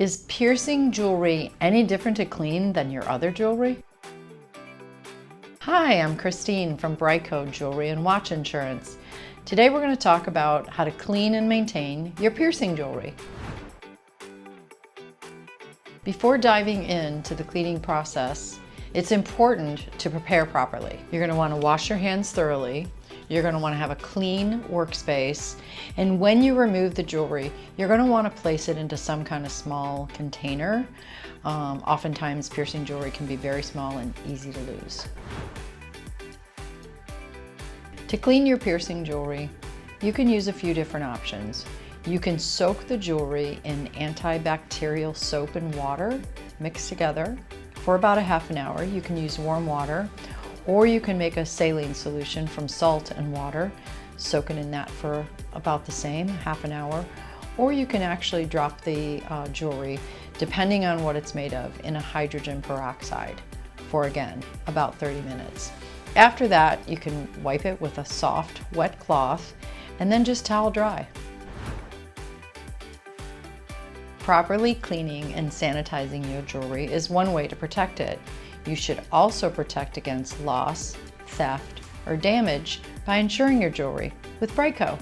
Is piercing jewelry any different to clean than your other jewelry? Hi, I'm Christine from BriteCo Jewelry and Watch Insurance. Today we're going to talk about how to clean and maintain your piercing jewelry. Before diving into the cleaning process, it's important to prepare properly. You're going to want to wash your hands thoroughly. You're going to want to have a clean workspace. And when you remove the jewelry, you're going to want to place it into some kind of small container. Oftentimes piercing jewelry can be very small and easy to lose. To clean your piercing jewelry, you can use a few different options. You can soak the jewelry in antibacterial soap and water mixed together for about a half an hour. You can use warm water, or you can make a saline solution from salt and water, soak it in that for about the same, half an hour. Or you can actually drop the jewelry, depending on what it's made of, in a hydrogen peroxide for, again, about 30 minutes. After that, you can wipe it with a soft, wet cloth and then just towel dry. Properly cleaning and sanitizing your jewelry is one way to protect it. You should also protect against loss, theft, or damage by insuring your jewelry with BriteCo.